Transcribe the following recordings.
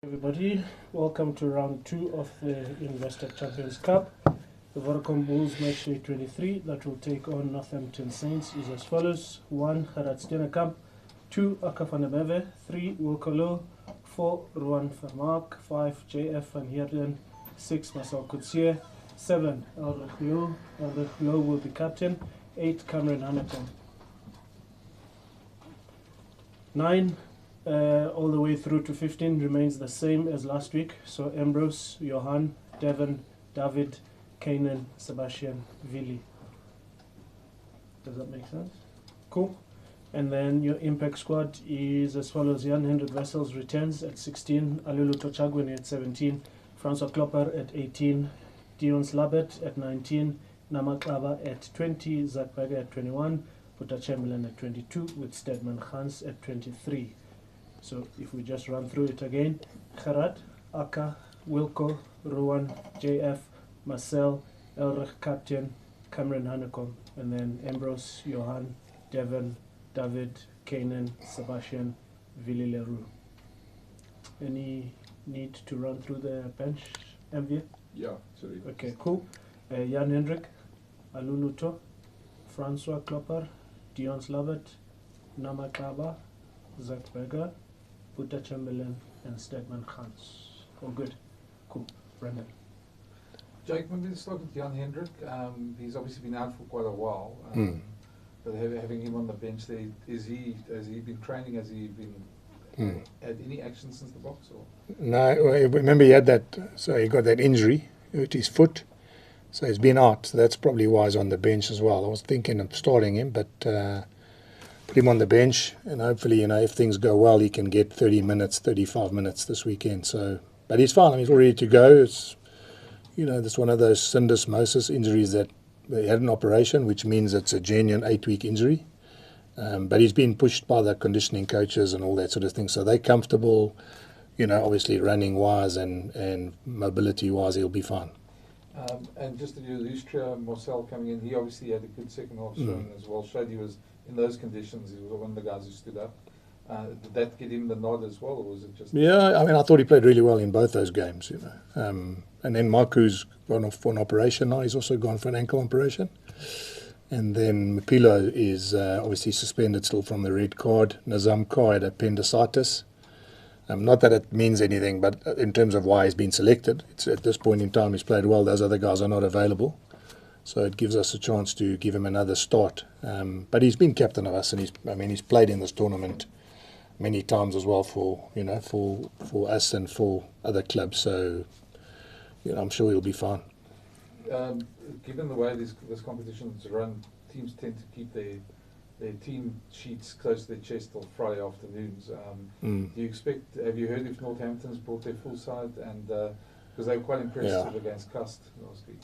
Everybody, welcome to round 2 of the Investor Champions Cup. The Vodacom Bulls match day 23 that will take on Northampton Saints is as follows: 1. Gerard Steenekamp, 2. Akafanebeve, 3. Wilkolo, 4. Ruan Vermaak, 5. JF van Heerden, 6. Marcel Coetzee, 7. Elrich Low. Elrich Low will be captain, 8. Cameron Hanekom. 9. All the way through to 15 remains the same as last week. So Ambrose, Johan, Devon, David, Kanan, Sebastian, Vili. Does that make sense? Cool. And then your impact squad is as follows: Jan Hendrik Wessels returns at 16, Alulu Tochagwini at 17, Francois Klopper at 18, Dion Slabet at 19, Namaklava at 20, Zach Berger at 21, Puta Chamberlain at 22, with Stedman Hans at 23. So if we just run through it again: Gerard, Aka, Wilco, Ruan, JF, Marcel, Elrich captain, Cameron Hanekom, and then Ambrose, Johan, Devon, David, Kanan, Sebastian, Vili Leroux. Any need to run through the bench, MV? Yeah, sorry. Okay, cool. Jan Hendrik, Aluluto, Francois Klopper, Dion Slavet, Namakaba, Zach Berger, Puta Chamberlain, and Stedman Hans. All good. Cool. Brendan. Jake, maybe let's start with Jan Hendrik. He's obviously been out for quite a while. But having him on the bench there, has he been training? Has he been had any action since the box? Or? No, remember he had that, so he got that injury, hurt his foot, so he's been out. So that's probably why he's on the bench as well. I was thinking of starting him, but put him on the bench, and hopefully, if things go well, he can get 30 minutes, 35 minutes this weekend. So, but he's fine. I mean, he's all ready to go. It's, that's one of those syndesmosis injuries that they had an operation, which means it's a genuine 8-week injury. But he's been pushed by the conditioning coaches and all that sort of thing. So they're comfortable, obviously running-wise and mobility-wise, he'll be fine. And just to do Lustra, Marcel coming in, he obviously had a good second half showing as well. Showed he was, in those conditions, he was one of the guys who stood up. Did that get him the nod as well, or was it just... Yeah, I mean, I thought he played really well in both those games, And then Maku's gone off for an operation now. He's also gone for an ankle operation. And then Mapilo is obviously suspended still from the red card. Nazam Kar had appendicitis. Not that it means anything, but in terms of why he's been selected, it's at this point in time he's played well. Those other guys are not available. So it gives us a chance to give him another start. But he's been captain of us, and he's played in this tournament many times as well for us and for other clubs. So I'm sure he'll be fine. Given the way this competition's run, teams tend to keep their team sheets close to their chest till Friday afternoons. Do you expect? Have you heard if Northampton's brought their full side? And because they were quite impressive against Cust last week.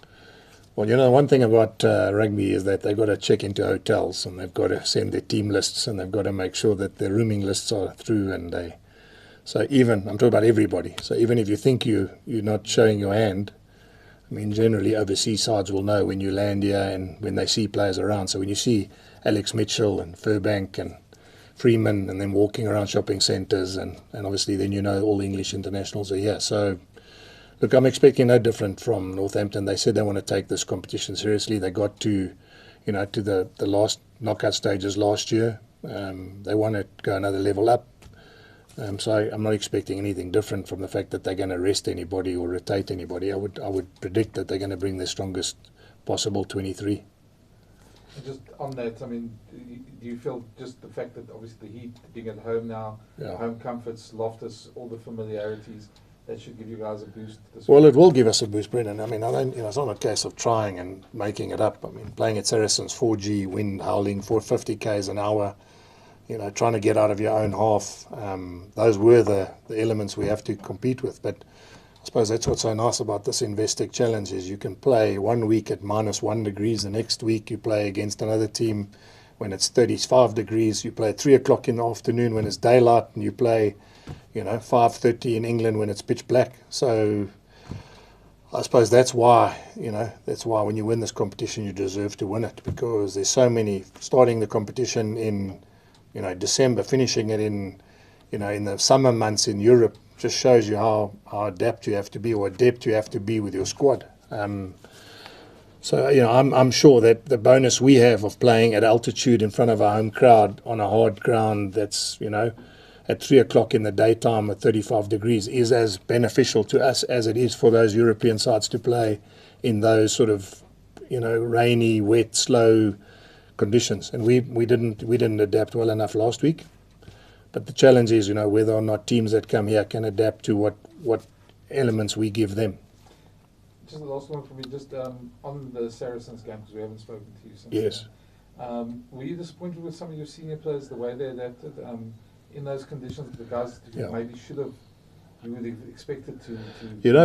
Well, one thing about rugby is that they've got to check into hotels, and they've got to send their team lists, and they've got to make sure that their rooming lists are through. And so even, I'm talking about everybody. So even if you think you're not showing your hand, I mean, generally overseas sides will know when you land here and when they see players around. So when you see Alex Mitchell and Furbank and Freeman, and then walking around shopping centres, and obviously then all the English internationals are here. So look, I'm expecting no different from Northampton. They said they want to take this competition seriously. They got to the last knockout stages last year. They want to go another level up. So I'm not expecting anything different from the fact that they're going to rest anybody or rotate anybody. I would predict that they're going to bring their strongest possible 23. And just on that, I mean, do you feel just the fact that obviously the Heat being at home now, home comforts, Loftus, all the familiarities, that should give you guys a boost this Well, week? it will give us a boost, Brendan. I mean, it's not a case of trying and making it up. I mean, playing at Saracens, 4G, wind howling, 450 k's an hour, trying to get out of your own half. Those were the elements we have to compete with. But I suppose that's what's so nice about this Investec Challenge is you can play 1 week at -1 degrees. The next week you play against another team when it's 35 degrees. You play at 3 o'clock in the afternoon when it's daylight, and you play 5:30 in England when it's pitch black. So I suppose that's why when you win this competition, you deserve to win it, because there's so many starting the competition in December, finishing it in the summer months in Europe, just shows you how adept you have to be, or adept you have to be with your squad. So, I'm sure that the bonus we have of playing at altitude in front of our home crowd on a hard ground that's, at 3 o'clock in the daytime at 35 degrees is as beneficial to us as it is for those European sides to play in those sort of, rainy, wet, slow conditions. And we didn't adapt well enough last week. But the challenge is, whether or not teams that come here can adapt to what elements we give them. Just the last one for me, just on the Saracens game, because we haven't spoken to you since. Yes. Were you disappointed with some of your senior players, the way they adapted in those conditions? The guys that you maybe you would have expected to.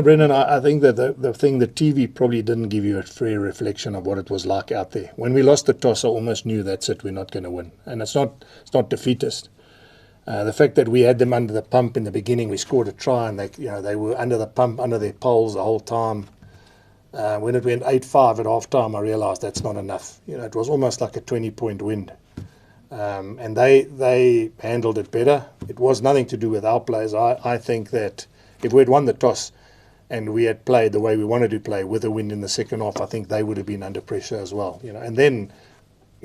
Brendan, I think that the TV probably didn't give you a fair reflection of what it was like out there. When we lost the toss, I almost knew that's it, we're not going to win. And it's not defeatist. The fact that we had them under the pump in the beginning, we scored a try, and they were under the pump, under their poles the whole time. When it went 8-5 at half time, I realised that's not enough. It was almost like a 20-point win. And they handled it better. It was nothing to do with our players. I think that if we had won the toss and we had played the way we wanted to play with a win in the second half, I think they would have been under pressure as well. And then,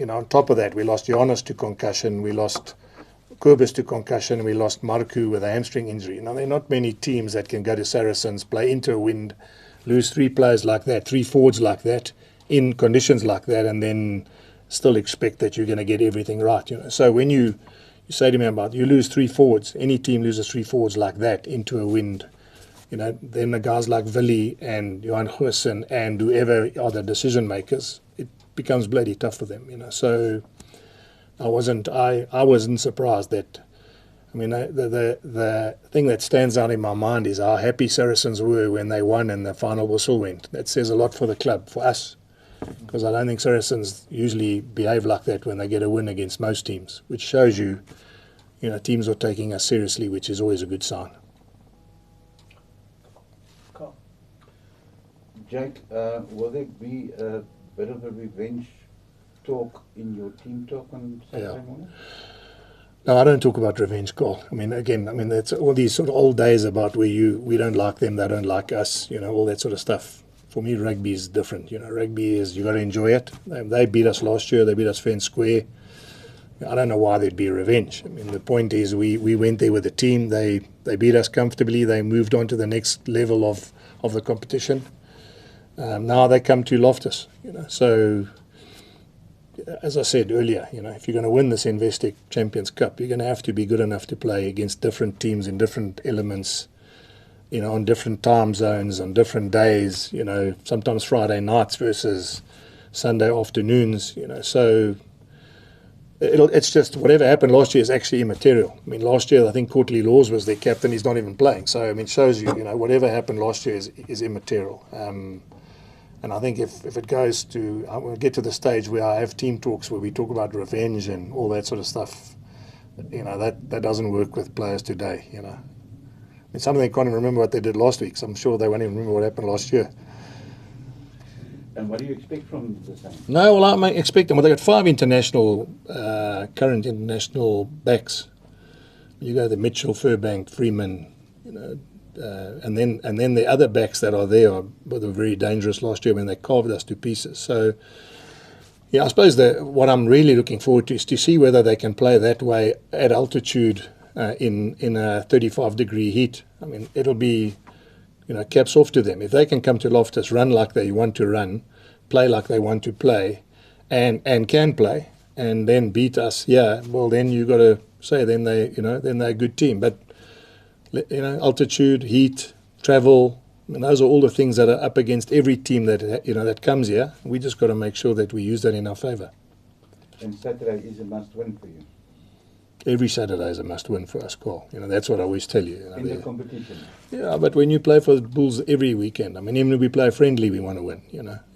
on top of that, we lost Johannes to concussion, we lost Kobus to concussion, we lost Marku with a hamstring injury. There are not many teams that can go to Saracens, play into a wind, lose 3 players like that, 3 forwards like that, in conditions like that, and then still expect that you're going to get everything right. So when you say to me about you lose 3 forwards, any team loses 3 forwards like that into a wind, then the guys like Willie and Johan Goosen and whoever are the decision makers, it becomes bloody tough for them. So I wasn't surprised that. The thing that stands out in my mind is how happy Saracens were when they won and the final whistle went. That says a lot for the club, for us, because I don't think Saracens usually behave like that when they get a win against most teams, which shows you, teams are taking us seriously, which is always a good sign. Cool. Jake, will there be a bit of a revenge talk in your team talk on Saturday morning? No, I don't talk about revenge, Carl. It's all these sort of old days about where we don't like them, they don't like us, all that sort of stuff. For me, rugby is different. Rugby is, you got to enjoy it. They beat us last year, they beat us fair and square. I don't know why there'd be revenge. The point is we went there with the team, they beat us comfortably, they moved on to the next level of the competition. Now they come to Loftus, so as I said earlier, if you're going to win this Investec Champions Cup, you're going to have to be good enough to play against different teams in different elements, on different time zones, on different days, sometimes Friday nights versus Sunday afternoons, So it's just whatever happened last year is actually immaterial. Last year I think Courtly Laws was their captain, he's not even playing. So, it shows you, whatever happened last year is immaterial. And I think if it goes to, we'll get to the stage where I have team talks where we talk about revenge and all that sort of stuff, that doesn't work with players today, Some of them can't even remember what they did last week, so I'm sure they won't even remember what happened last year. And what do you expect from the Saints? No, well, I expect them. Well, they've got 5 current international backs. You go to Mitchell, Furbank, Freeman, and then the other backs that are there were very dangerous last year when they carved us to pieces. So, I suppose what I'm really looking forward to is to see whether they can play that way at altitude in a 35-degree heat. It'll be, caps off to them. If they can come to Loftus, run like they want to run, play like they want to play, and can play, and then beat us, well, then you got to say then they're a good team. But altitude, heat, travel, those are all the things that are up against every team that comes here. We just got to make sure that we use that in our favour. And Saturday is a must-win for you. Every Saturday is a must-win for us, Carl. That's what I always tell you. In the competition. Yeah, but when you play for the Bulls every weekend, even if we play a friendly, we want to win.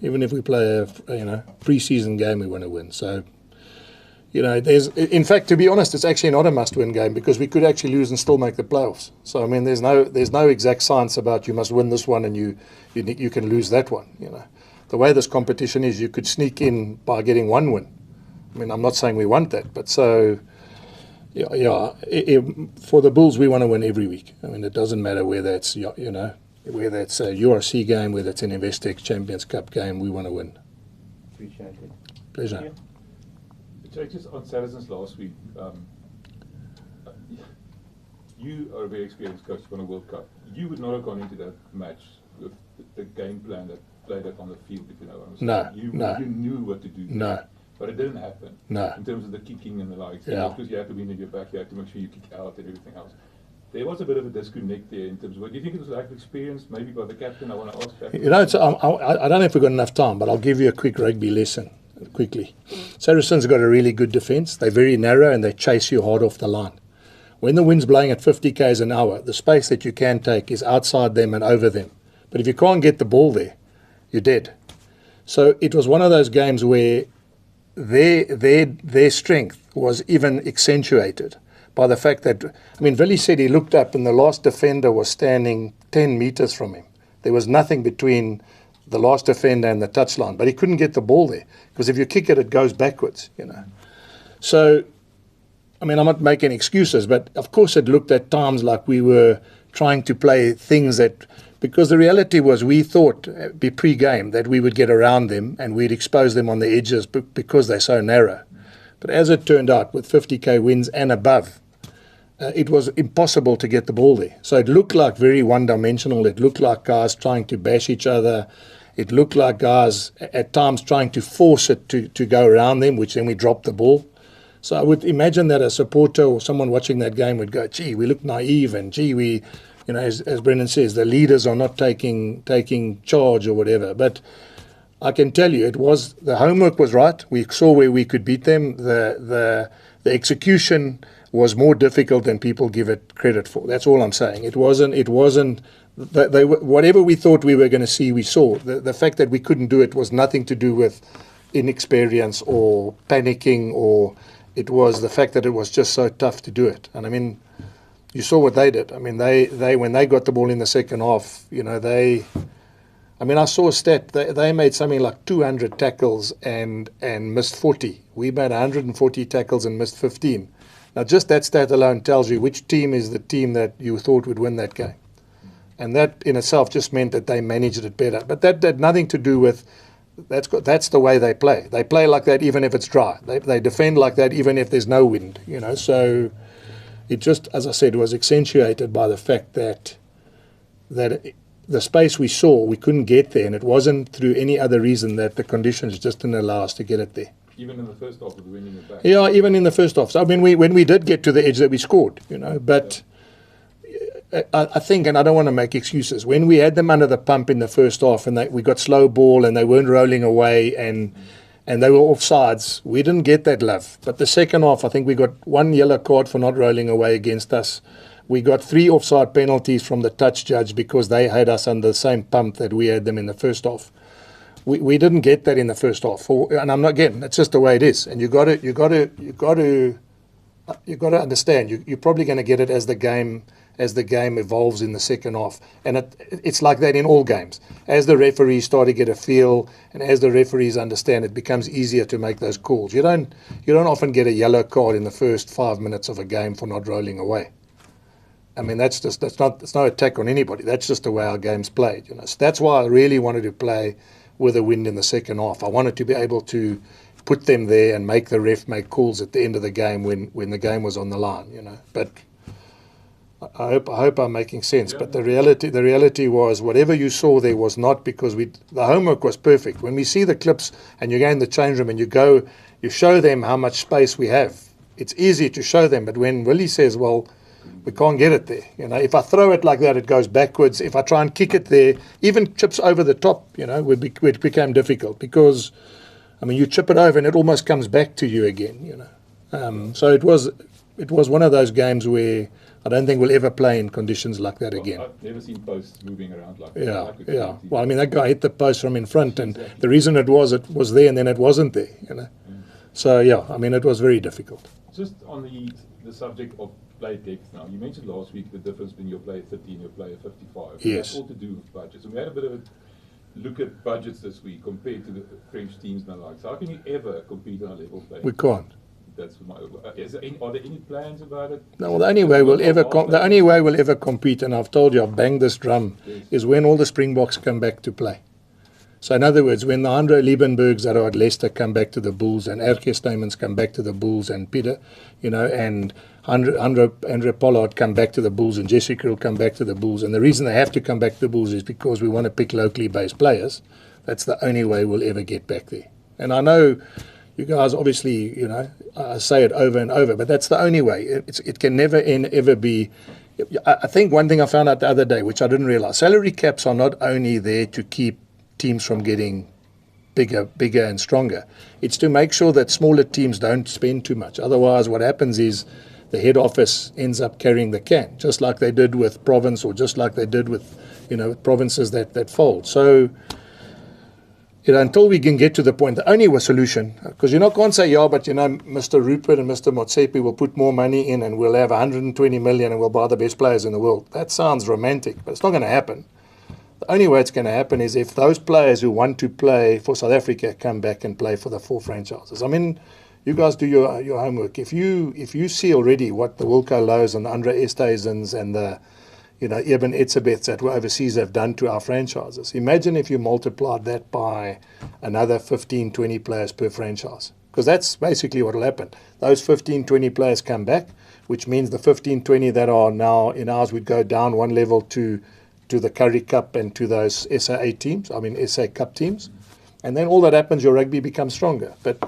Even if we play a pre-season game, we want to win. So, in fact, to be honest, it's actually not a must-win game because we could actually lose and still make the playoffs. So, there's no exact science about you must win this one and you can lose that one. The way this competition is, you could sneak in by getting 1 win. I'm not saying we want that, but so. For the Bulls, we want to win every week. I mean, it doesn't matter whether it's whether it's a URC game, whether it's an Investec Champions Cup game. We want to win. Appreciate it. Pleasure. Yeah. Jake, just on Saracens last week, you are a very experienced coach for a World Cup. You would not have gone into that match with the game plan that played out on the field, if you know what I'm saying. No. You knew what to do. No. But it didn't happen. No. In terms of the kicking and the likes. Yeah. Because you have to win in your back, you have to make sure you kick out and everything else. There was a bit of a disconnect there in terms of, do you think it was lack of experience, maybe by the captain? I want to ask that. I don't know if we've got enough time, but I'll give you a quick rugby lesson quickly. Saracens got a really good defence. They're very narrow and they chase you hard off the line. When the wind's blowing at 50 k's an hour, the space that you can take is outside them and over them. But if you can't get the ball there, you're dead. So it was one of those games where their strength was even accentuated by the fact that, I mean, Willie said he looked up and the last defender was standing 10 metres from him. There was nothing between the last defender and the touchline, but he couldn't get the ball there because if you kick it, it goes backwards, So, I mean, I'm not making excuses, but of course it looked at times like we were trying to play things that, because the reality was we thought pre-game that we would get around them and we'd expose them on the edges because they're so narrow. But as it turned out, with 50k winds and above, it was impossible to get the ball there. So it looked like very one-dimensional. It looked like guys trying to bash each other. It looked like guys at times trying to force it to go around them, which then we dropped the ball. So I would imagine that a supporter or someone watching that game would go, gee, we look naive, and gee, we, as Brendan says, the leaders are not taking charge or whatever. But I can tell you, the homework was right. We saw where we could beat them. The execution was more difficult than people give it credit for. That's all I'm saying. It wasn't. Whatever we thought we were going to see, we saw. The fact that we couldn't do it was nothing to do with inexperience or panicking, or it was the fact that it was just so tough to do it. And I mean, you saw what they did. I mean, they when they got the ball in the second half, I saw a stat. They made something like 200 tackles and missed 40. We made 140 tackles and missed 15. Now, just that stat alone tells you which team is the team that you thought would win that game. And that in itself just meant that they managed it better. But that had nothing to do with, that's the way they play. They play like that even if it's dry. They defend like that even if there's no wind, So it just, as I said, was accentuated by the fact that the space we saw, we couldn't get there. And it wasn't through any other reason that the conditions just didn't allow us to get it there. Even in the first half, with the wind in the back. Yeah, even in the first half. So, I mean, when we did get to the edge, that we scored, But I think, and I don't want to make excuses, when we had them under the pump in the first half and we got slow ball and they weren't rolling away and they were offsides, we didn't get that love. But the second half, I think we got one yellow card for not rolling away against us. We got 3 offside penalties from the touch judge because they had us under the same pump that we had them in the first half. We didn't get that in the first half, and I'm not getting. It's just the way it is, and you got to understand. You're probably going to get it as the game evolves in the second half, and it's like that in all games. As the referees start to get a feel, and as the referees understand, it becomes easier to make those calls. You don't often get a yellow card in the first 5 minutes of a game for not rolling away. I mean, it's no attack on anybody. That's just the way our game's played. So that's why I really wanted to play with a wind in the second half. I wanted to be able to put them there and make the ref make calls at the end of the game when the game was on the line, But I hope I'm making sense. Yeah. But the reality was whatever you saw there was not because the homework was perfect. When we see the clips and you go in the change room and you show them how much space we have, it's easy to show them. But when Willie says, well, we can't get it there. If I throw it like that, it goes backwards. If I try and kick it there, even chips over the top, it became difficult because, you chip it over and it almost comes back to you again, So it was one of those games where I don't think we'll ever play in conditions like that again. I've never seen posts moving around like that. Yeah, yeah. Well, that guy hit the post from in front, and the reason it was there and then it wasn't there, So, yeah, it was very difficult. Just on the subject of play depth now, you mentioned last week the difference between your player 30 and your player 55. Yes. That's all to do with budgets. And we had a bit of a look at budgets this week compared to the French teams and the likes. How can you ever compete on a level playing? We can't. That's my. Are there any plans about it? No, well, the only way we'll ever compete, and I've told you, I've banged this drum, is when all the Springboks come back to play. So in other words, when the Andre Liebenbergs that are at Leicester come back to the Bulls, and Erke Steymans come back to the Bulls, and Peter, and Andre Pollard come back to the Bulls, and Jesse Krill come back to the Bulls, and the reason they have to come back to the Bulls is because we want to pick locally based players. That's the only way we'll ever get back there. And I know you guys obviously, I say it over and over, but that's the only way. It can never ever be. I think one thing I found out the other day, which I didn't realize, salary caps are not only there to keep teams from getting bigger and stronger. It's to make sure that smaller teams don't spend too much. Otherwise, what happens is the head office ends up carrying the can, just like they did with Province, or just like they did with, provinces that fold. So, until we can get to the point, the only solution, because you're not going to say, but Mr. Rupert and Mr. Motsepe will put more money in and we'll have 120 million and we'll buy the best players in the world. That sounds romantic, but it's not going to happen. The only way it's going to happen is if those players who want to play for South Africa come back and play for the 4 franchises. I mean, you guys do your homework. If you see already what the Wilco Lows and the Andre Estezens and the Eben Etzebeths that were overseas have done to our franchises, imagine if you multiplied that by another 15, 20 players per franchise. Because that's basically what will happen. Those 15, 20 players come back, which means the 15, 20 that are now in ours would go down one level to the Currie Cup and to those SA teams, SA Cup teams. And then all that happens, your rugby becomes stronger. But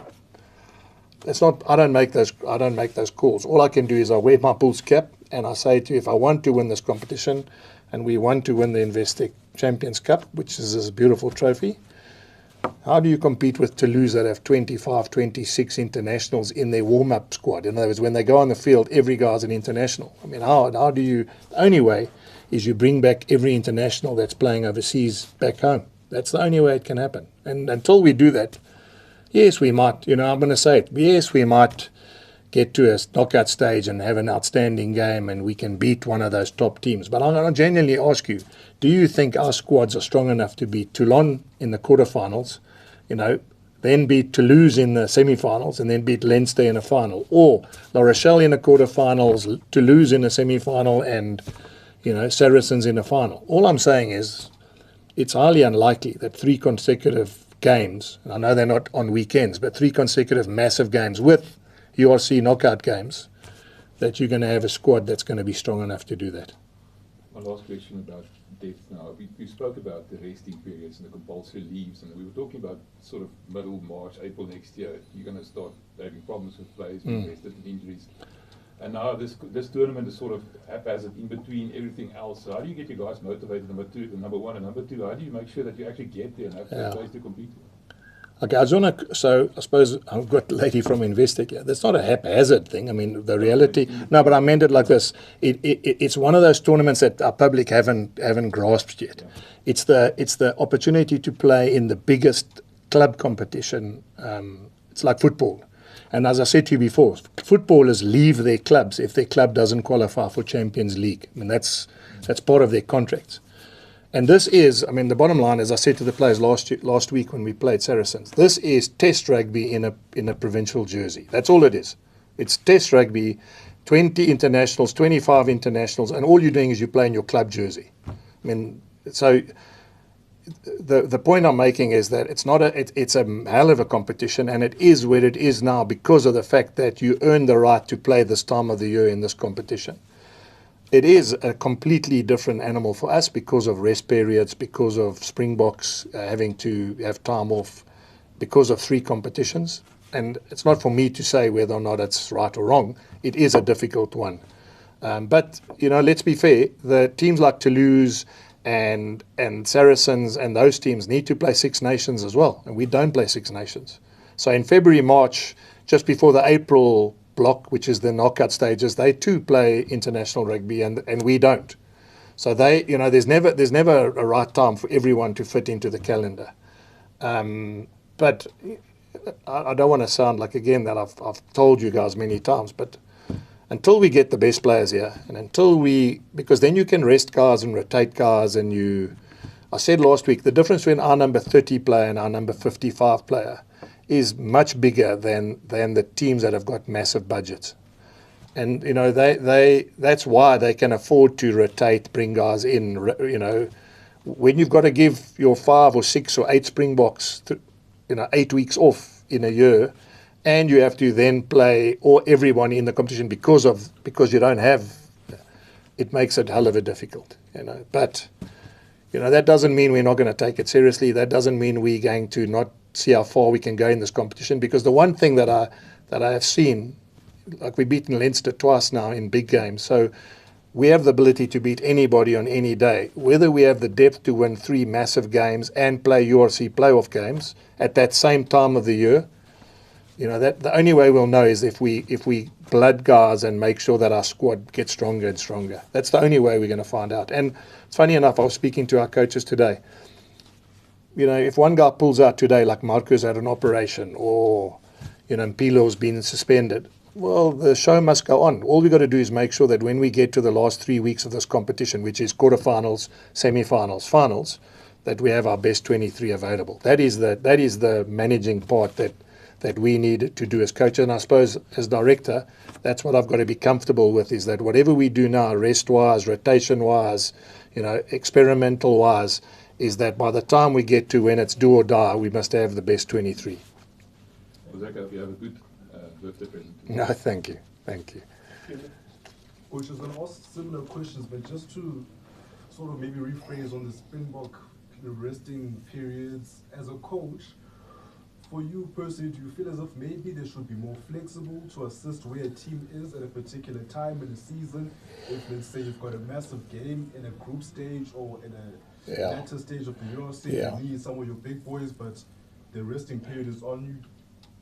that's not, I don't make those calls. All I can do is I wear my Bulls cap and I say to you, if I want to win this competition and we want to win the Investec Champions Cup, which is this beautiful trophy, how do you compete with Toulouse that have 25, 26 internationals in their warm-up squad? In other words, when they go on the field, every guy's an international. I mean, how do you, the only way is you bring back every international that's playing overseas back home. That's the only way it can happen. And until we do that, yes, we might, I'm going to say it, yes, we might get to a knockout stage and have an outstanding game and we can beat one of those top teams. But I'm going to genuinely ask you, do you think our squads are strong enough to beat Toulon in the quarterfinals, then beat Toulouse in the semi-finals and then beat Leinster in a final, or La Rochelle in the quarterfinals, Toulouse in a semi-final and Saracens in a final? All I'm saying is it's highly unlikely that 3 consecutive games, and I know they're not on weekends, but 3 consecutive massive games with URC knockout games, that you're going to have a squad that's going to be strong enough to do that. My last question about depth now. We spoke about the resting periods and the compulsory leaves, and we were talking about sort of middle March, April next year. You're going to start having problems with players being rested and injuries. And now this tournament is sort of haphazard in between everything else. So how do you get your guys motivated, number one, and number two, how do you make sure that you actually get there and have a place to compete with? Okay, so I suppose I've got the lady from Investec here. That's not a haphazard thing. I mean, the reality. No, but I meant it like this. It's one of those tournaments that our public haven't grasped yet. Yeah. It's the opportunity to play in the biggest club competition. It's like football. And as I said to you before, footballers leave their clubs if their club doesn't qualify for Champions League. I mean, that's part of their contracts. And this is, the bottom line, as I said to the players last week when we played Saracens, this is test rugby in a provincial jersey. That's all it is. It's test rugby, 20 internationals, 25 internationals, and all you're doing is you play in your club jersey. So the point I'm making is that it's a hell of a competition, and it is where it is now because of the fact that you earn the right to play this time of the year in this competition. It is a completely different animal for us because of rest periods, because of Springboks having to have time off, because of 3 competitions. And it's not for me to say whether or not it's right or wrong. It is a difficult one. But let's be fair. The teams like Toulouse and Saracens and those teams need to play 6 Nations as well. And we don't play 6 Nations. So in February, March, just before the April block, which is the knockout stages, they too play international rugby and we don't. So there's never a right time for everyone to fit into the calendar. But I don't want to sound like, again, that I've told you guys many times, but until we get the best players here, and because then you can rest guys and rotate guys, and I said last week, the difference between our number 30 player and our number 55 player is much bigger than the teams that have got massive budgets. And, you know, that's why they can afford to rotate, bring guys in, you know. When you've got to give your 5 or 6 or 8 Springboks, 8 weeks off in a year, and you have to then play everyone in the competition because you don't have, it makes it a hell of a difficult, you know. But, you know, that doesn't mean we're not going to take it seriously. That doesn't mean we're going to not see how far we can go in this competition. Because the one thing that I have seen, like we've beaten Leinster twice now in big games, so we have the ability to beat anybody on any day. Whether we have the depth to win 3 massive games and play URC playoff games at that same time of the year, you know, that the only way we'll know is if we blood guys and make sure that our squad gets stronger and stronger. That's the only way we're going to find out. And it's funny enough, I was speaking to our coaches today. You know, if one guy pulls out today, like Marco's had an operation, or, you know, Mpilo's been suspended, well, the show must go on. All we've got to do is make sure that when we get to the last 3 weeks of this competition, which is quarterfinals, semi-finals, finals, that we have our best 23 available. That is the managing part that we need to do as coach. And I suppose as director, that's what I've got to be comfortable with, is that whatever we do now, rest-wise, rotation-wise, you know, experimental-wise, is that by the time we get to when it's do or die, we must have the best 23. Well, Zach, you have a good birthday present. No, thank you. Thank you. Coach, I was going to ask similar questions, but just to sort of maybe rephrase on the Springbok resting periods, as a coach, for you personally, do you feel as if maybe they should be more flexible to assist where a team is at a particular time in the season? If, let's say, you've got a massive game in a group stage or in a latter stage of the URC, you need some of your big boys, but the resting period is on you.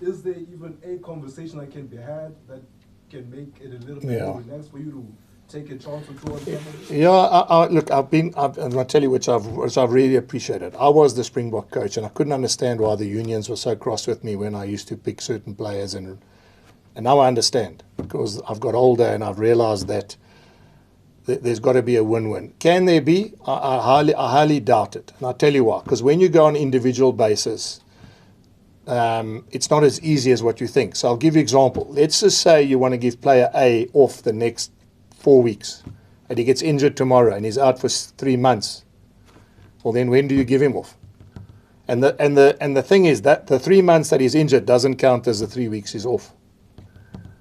Is there even a conversation that can be had that can make it a little bit more relaxed for you to take a chance or two on somebody? Yeah, look, and I'll tell you which I've really appreciated. I was the Springbok coach, and I couldn't understand why the unions were so cross with me when I used to pick certain players, and now I understand, because I've got older and I've realised that there's got to be a win-win. Can there be? I highly doubt it, and I'll tell you why. Because when you go on individual basis, it's not as easy as what you think. So I'll give you an example. Let's just say you want to give player A off the next 4 weeks, and he gets injured tomorrow and he's out for 3 months. Well, then when do you give him off? And the thing is that the 3 months that he's injured doesn't count as the 3 weeks he's off.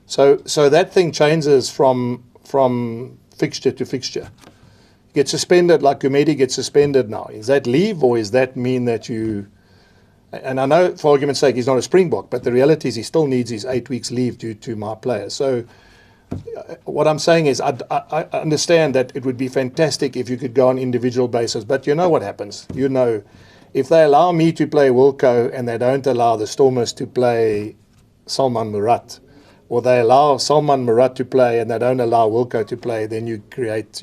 So that thing changes from fixture to fixture. You get suspended, like Gumedi gets suspended now. Is that leave, or is that mean that you... And I know, for argument's sake, he's not a Springbok, but the reality is he still needs his 8 weeks leave due to my players. So what I'm saying is I understand that it would be fantastic if you could go on individual basis, but you know what happens. You know, if they allow me to play Wilco and they don't allow the Stormers to play Salman Murat, or they allow Salman Murat to play and they don't allow Wilco to play, then you create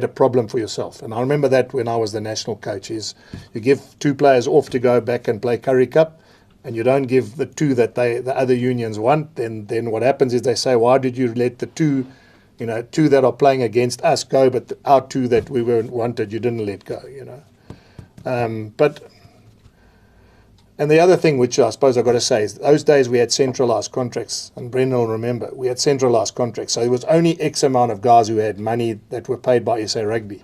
a problem for yourself. And I remember that when I was the national coach, is you give 2 players off to go back and play Currie Cup, and you don't give the 2 that the other unions want, then what happens is they say, why did you let the 2 that are playing against us go, but our 2 that we weren't wanted, you didn't let go, you know. And the other thing which I suppose I've got to say is those days we had centralised contracts, and Brendan will remember, we had centralised contracts. So it was only X amount of guys who had money that were paid by SA Rugby.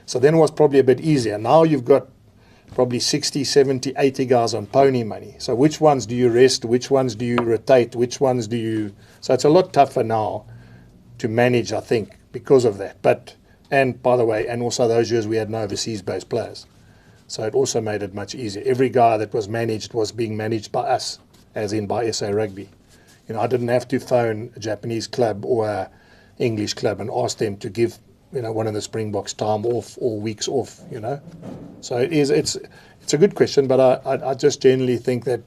So then it was probably a bit easier. Now you've got probably 60, 70, 80 guys on pony money. So which ones do you rest? Which ones do you rotate? Which ones do you... So it's a lot tougher now to manage, I think, because of that. And by the way, and also those years we had no overseas-based players. So it also made it much easier. Every guy that was managed was being managed by us, as in by SA Rugby. You know, I didn't have to phone a Japanese club or an English club and ask them to give, you know, one of the Springboks time off or weeks off, you know. So it's a good question, but I just generally think that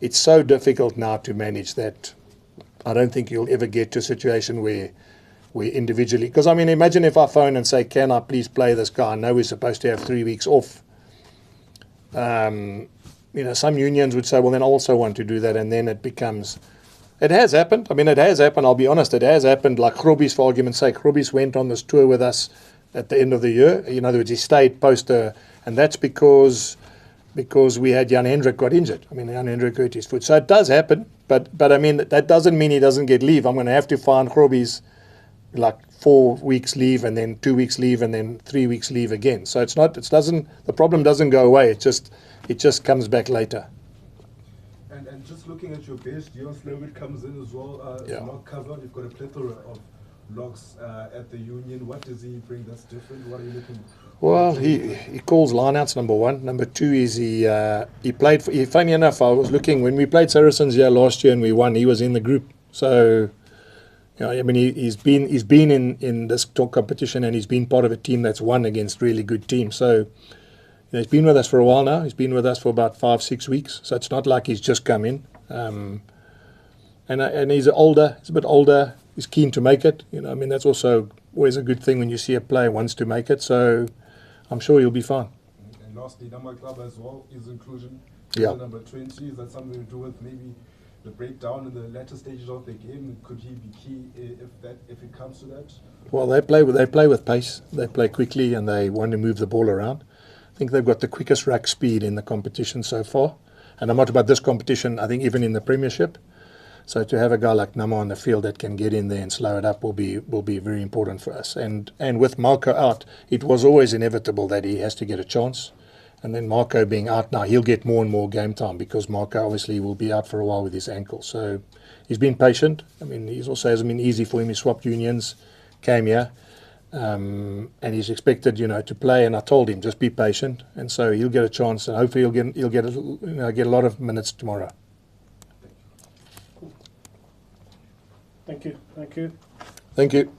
it's so difficult now to manage that I don't think you'll ever get to a situation where individually... Because, I mean, imagine if I phone and say, can I please play this guy? I know we're supposed to have 3 weeks off. You know, some unions would say, well, then I also want to do that, and then it becomes... It has happened. I mean, it has happened. I'll be honest. It has happened. Like Grobis, for argument's sake. Grobis went on this tour with us at the end of the year. In other words, he stayed and that's because because we had Jan Hendrik got injured. I mean, Jan Hendrik hurt his foot. So it does happen, but I mean, that doesn't mean he doesn't get leave. I'm going to have to find Grobies like 4 weeks leave and then 2 weeks leave and then 3 weeks leave again. So the problem doesn't go away. It just comes back later. And just looking at your bench, Dion Slowit comes in as well. Yeah. Lock cover. You've got a plethora of locks at the Union. What does he bring that's different? What are you looking for? Well, he calls lineouts, number one. Number two is he played for. Funny enough, I was looking when we played Saracens here last year and we won. He was in the group. So, you know, I mean, he's been in this talk competition and he's been part of a team that's won against really good teams. So, you know, he's been with us for a while now. He's been with us for about 5-6 weeks. So it's not like he's just come in. And he's older. He's a bit older. He's keen to make it. You know, I mean, that's also always a good thing when you see a player wants to make it. So I'm sure he'll be fine. And lastly, number club as well, his inclusion. Yeah. Number 20, is that something to do with maybe the breakdown in the latter stages of the game? Could he be key if it comes to that? Well, they play with pace. They play quickly and they want to move the ball around. I think they've got the quickest rack speed in the competition so far. And I'm not about this competition, I think even in the Premiership. So to have a guy like Nama on the field that can get in there and slow it up will be very important for us. And with Marco out, it was always inevitable that he has to get a chance. And then Marco being out now, he'll get more and more game time because Marco obviously will be out for a while with his ankle. So he's been patient. I mean, he also hasn't been easy for him. He swapped unions, came here, and he's expected, you know, to play. And I told him just be patient, and so he'll get a chance, and hopefully he'll get a lot of minutes tomorrow. Thank you. Thank you.